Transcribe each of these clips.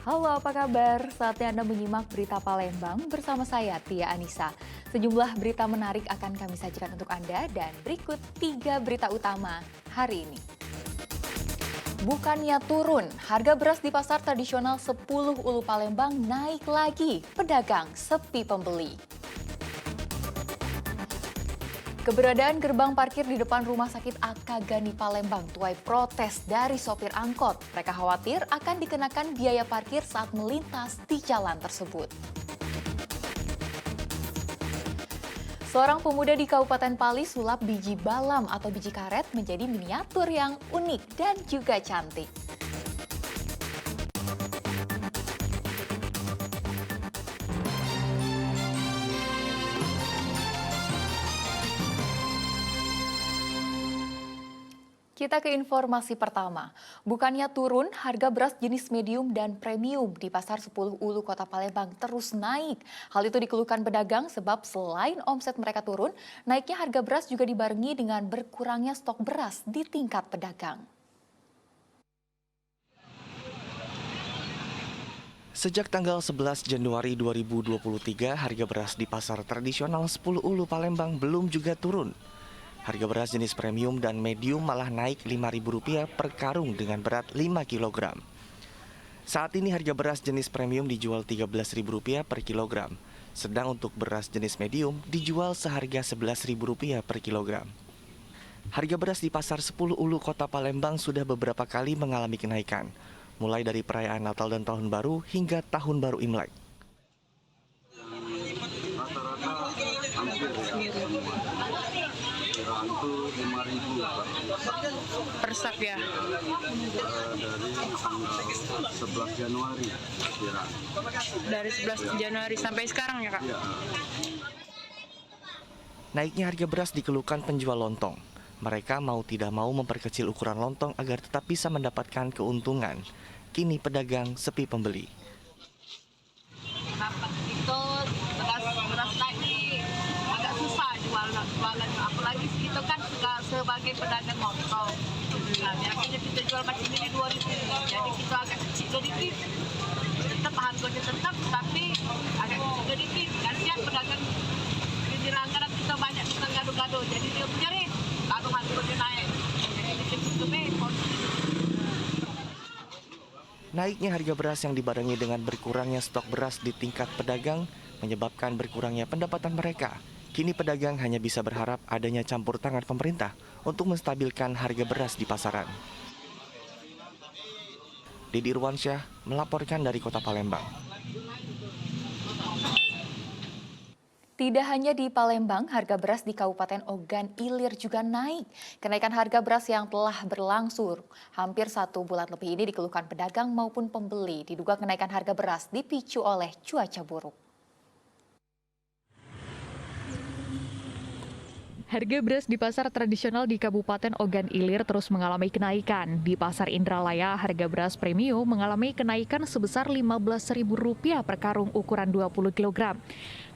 Halo, apa kabar? Saatnya Anda menyimak berita Palembang bersama saya, Tia Anissa. Sejumlah berita menarik akan kami sajikan untuk Anda dan berikut 3 berita utama hari ini. Bukannya turun, harga beras di pasar tradisional 10 Ulu Palembang naik lagi. Pedagang sepi pembeli. Keberadaan gerbang parkir di depan Rumah Sakit AK Gani Palembang tuai protes dari sopir angkot. Mereka khawatir akan dikenakan biaya parkir saat melintas di jalan tersebut. Seorang pemuda di Kabupaten Pali sulap biji balam atau biji karet menjadi miniatur yang unik dan juga cantik. Kita ke informasi pertama. Bukannya turun, harga beras jenis medium dan premium di pasar 10 Ulu Kota Palembang terus naik. Hal itu dikeluhkan pedagang sebab selain omset mereka turun, naiknya harga beras juga dibarengi dengan berkurangnya stok beras di tingkat pedagang. Sejak tanggal 11 Januari 2023, harga beras di pasar tradisional 10 Ulu Palembang belum juga turun. Harga beras jenis premium dan medium malah naik Rp5.000 per karung dengan berat 5 kg. Saat ini harga beras jenis premium dijual Rp13.000 per kilogram, sedang untuk beras jenis medium dijual seharga Rp11.000 per kilogram. Harga beras di pasar 10 Ulu Kota Palembang sudah beberapa kali mengalami kenaikan, mulai dari perayaan Natal dan Tahun Baru hingga Tahun Baru Imlek. Rata-rata hampir itu 5.000 per sak ya? dari tanggal 11 Januari kira. Dari 11 Januari sampai sekarang ya Kak? Ya. Naiknya harga beras dikeluhkan penjual lontong. Mereka mau tidak mau memperkecil ukuran lontong agar tetap bisa mendapatkan keuntungan. Kini pedagang sepi pembeli. Dapat itu beras naik nih agak susah jualan, apalagi kita kan sebagai pedagang motor. Nah, biasanya kita jual macam ini 2.000, jadi kita agak kecil sedikit. Tetap harganya tetap, tapi agak kecil sedikit. Kasihan pedagang di langganan kita banyak kita gado-gado, jadi dia menjerit, lalu harganya naik. Jadi itu repot. Naiknya harga beras yang dibarengi dengan berkurangnya stok beras di tingkat pedagang menyebabkan berkurangnya pendapatan mereka. Kini pedagang hanya bisa berharap adanya campur tangan pemerintah untuk menstabilkan harga beras di pasaran. Didi Irwansyah melaporkan dari Kota Palembang. Tidak hanya di Palembang, harga beras di Kabupaten Ogan Ilir juga naik. Kenaikan harga beras yang telah berlangsung hampir 1 bulan lebih ini dikeluhkan pedagang maupun pembeli. Diduga kenaikan harga beras dipicu oleh cuaca buruk. Harga beras di pasar tradisional di Kabupaten Ogan Ilir terus mengalami kenaikan. Di Pasar Indralaya, harga beras premium mengalami kenaikan sebesar Rp15.000 per karung ukuran 20 kg.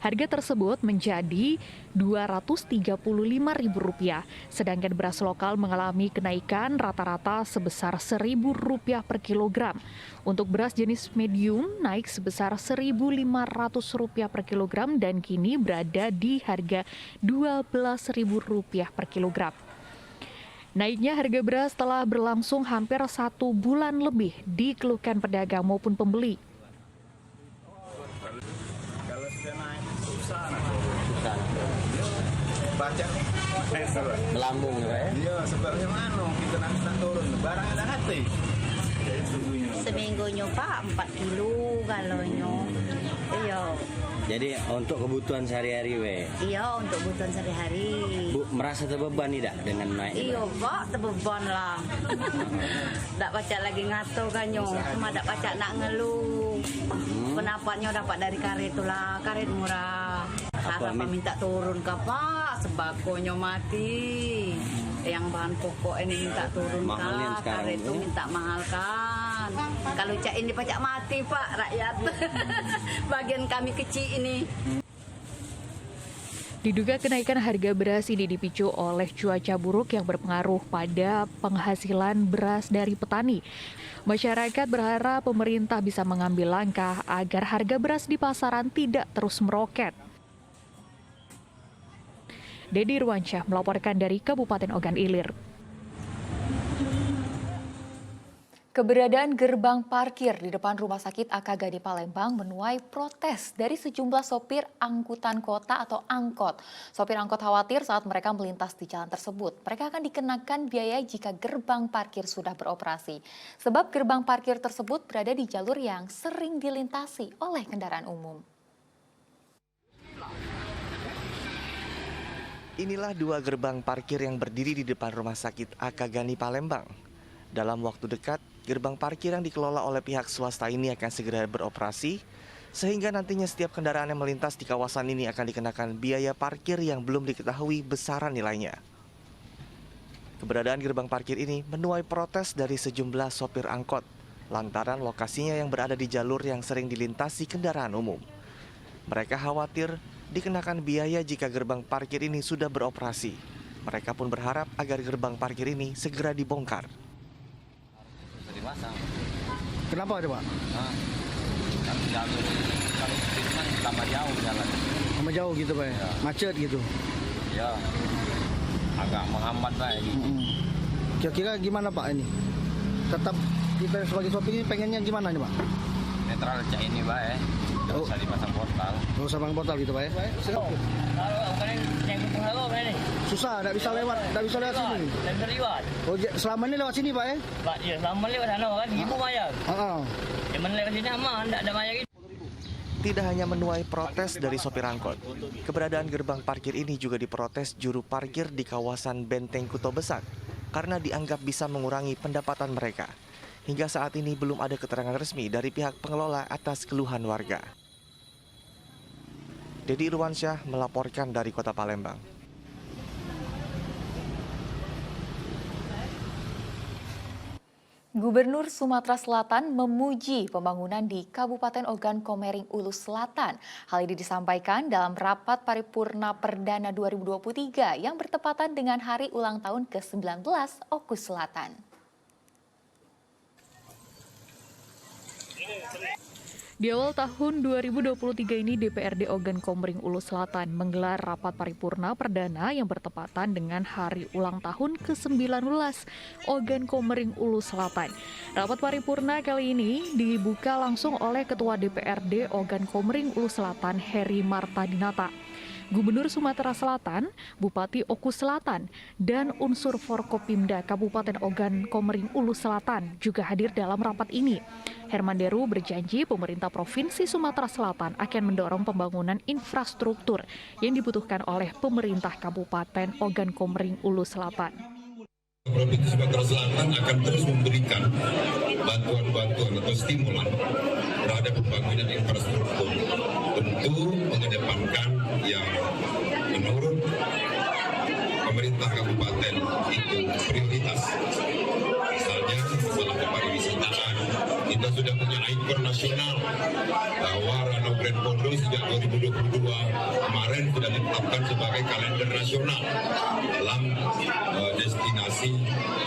Harga tersebut menjadi Rp235.000, sedangkan beras lokal mengalami kenaikan rata-rata sebesar Rp1.000 per kilogram. Untuk beras jenis medium naik sebesar Rp1.500 per kilogram dan kini berada di harga Rp12.000 per kilogram. Naiknya harga beras telah berlangsung hampir 1 bulan lebih dikeluhkan pedagang maupun pembeli. Kalau sudah naik susah. Baca melambung ya? Iya, sebabnya mana kita nanti tak turun, barang ada hati. Seminggu nyoba 4 kilo galonnya. Iya. Jadi untuk kebutuhan sehari-hari Iya, untuk kebutuhan sehari-hari. Bu, merasa terbeban tidak dengan naik? Iya, Pak, terbeban lah. Tak baca lagi ngatur kan nyo, cuma tak baca nak ngeluh. Pendapatnya dapat dari karet itulah, karet murah. Harap minta turun ke Pak, sembakonya mati. Yang bahan pokok ini minta turun kan, karet itu minta mahal kan. Kalau cak ini pacak mati Pak rakyat. Bagian kami kecil ini. Diduga kenaikan harga beras ini dipicu oleh cuaca buruk yang berpengaruh pada penghasilan beras dari petani. Masyarakat berharap pemerintah bisa mengambil langkah agar harga beras di pasaran tidak terus meroket. Dedi Ruansyah melaporkan dari Kabupaten Ogan Ilir. Keberadaan gerbang parkir di depan Rumah Sakit AK Gani Palembang menuai protes dari sejumlah sopir angkutan kota atau angkot. Sopir angkot khawatir saat mereka melintas di jalan tersebut. Mereka akan dikenakan biaya jika gerbang parkir sudah beroperasi. Sebab gerbang parkir tersebut berada di jalur yang sering dilintasi oleh kendaraan umum. Inilah dua gerbang parkir yang berdiri di depan Rumah Sakit AK Gani Palembang. Dalam waktu dekat, gerbang parkir yang dikelola oleh pihak swasta ini akan segera beroperasi, sehingga nantinya setiap kendaraan yang melintas di kawasan ini akan dikenakan biaya parkir yang belum diketahui besaran nilainya. Keberadaan gerbang parkir ini menuai protes dari sejumlah sopir angkot, lantaran lokasinya yang berada di jalur yang sering dilintasi kendaraan umum. Mereka khawatir dikenakan biaya jika gerbang parkir ini sudah beroperasi. Mereka pun berharap agar gerbang parkir ini segera dibongkar. Kenapa coba? Jalur kalau itu kan tambah jauh jalan. Tambah jauh gitu Pak? Ya. Macet gitu? Ya, agak menghambat Pak gitu. Kira-kira gimana Pak ini? Tetap kita sebagai sopir ini pengennya gimana nih Pak? Netral aja ini Pak ya. Nggak usah dipasang portal. Nggak usah pasang portal gitu Pak ya? Susah, nggak bisa lewat sini. Oh, selama ini lewat sini Pak ya? Pak, ya selama lewat sana kan, ibu bayar. Cuman lewat sini aman, nggak ada bayar gitu. Tidak hanya menuai protes dari sopir angkot, keberadaan gerbang parkir ini juga diprotes juru parkir di kawasan Benteng Kuto Besak karena dianggap bisa mengurangi pendapatan mereka. Hingga saat ini belum ada keterangan resmi dari pihak pengelola atas keluhan warga. Dedi Ruansyah melaporkan dari Kota Palembang. Gubernur Sumatera Selatan memuji pembangunan di Kabupaten Ogan Komering Ulu Selatan. Hal ini disampaikan dalam rapat paripurna perdana 2023 yang bertepatan dengan hari ulang tahun ke-19 Okus Selatan. Di awal tahun 2023 ini DPRD Ogan Komering Ulu Selatan menggelar rapat paripurna perdana yang bertepatan dengan hari ulang tahun ke-19 Ogan Komering Ulu Selatan. Rapat paripurna kali ini dibuka langsung oleh Ketua DPRD Ogan Komering Ulu Selatan Heri Martadinata. Gubernur Sumatera Selatan, Bupati Oku Selatan, dan unsur Forkopimda Kabupaten Ogan Komering Ulu Selatan juga hadir dalam rapat ini. Herman Deru berjanji pemerintah Provinsi Sumatera Selatan akan mendorong pembangunan infrastruktur yang dibutuhkan oleh pemerintah Kabupaten Ogan Komering Ulu Selatan. Provinsi Sumatera Selatan akan terus memberikan bantuan-bantuan atau stimulan terhadap pembangunan infrastruktur. Tentu mengedepankan yang menurut pemerintah kabupaten itu prioritas. Misalnya masalah kepariwisataan. Kita sudah punya ikon nasional bahwa Rano Grand Pondo sejak 2022 kemarin sudah ditetapkan sebagai kalender nasional dalam destinasi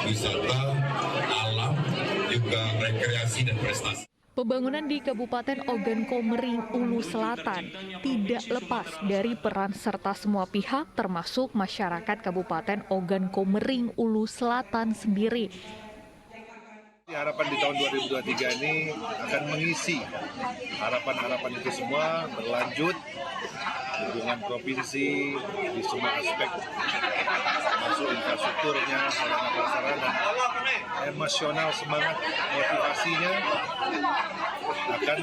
wisata alam, juga rekreasi dan prestasi. Pembangunan di Kabupaten Ogan Komering Ulu Selatan tidak lepas dari peran serta semua pihak termasuk masyarakat Kabupaten Ogan Komering Ulu Selatan sendiri. Harapan di tahun 2023 ini akan mengisi harapan-harapan itu semua, berlanjut hubungan provinsi di semua aspek, termasuk infrastrukturnya, sarana-prasarana, emosional, semangat, motivasinya akan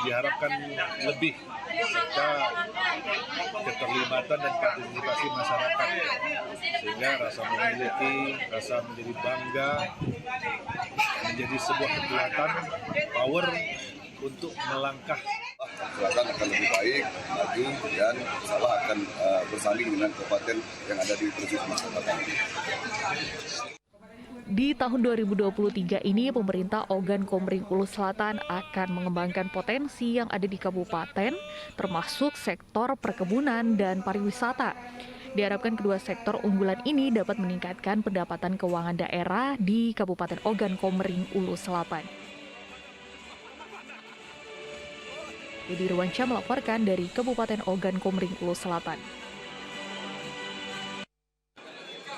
diharapkan lebih, serta keterlibatan dan partisipasi masyarakat, sehingga rasa memiliki, rasa menjadi bangga, menjadi sebuah kekuatan, power untuk melangkah. Selatan akan lebih baik, maju, dan insya akan bersanding dengan kabupaten yang ada di Provinsi Sumatera Selatan. Di tahun 2023 ini, pemerintah Ogan Komering Ulu Selatan akan mengembangkan potensi yang ada di kabupaten, termasuk sektor perkebunan dan pariwisata. Diharapkan kedua sektor unggulan ini dapat meningkatkan pendapatan keuangan daerah di Kabupaten Ogan Komering Ulu Selatan. Dedi Ruwansyah melaporkan dari Kabupaten Ogan Komering Ulu Selatan.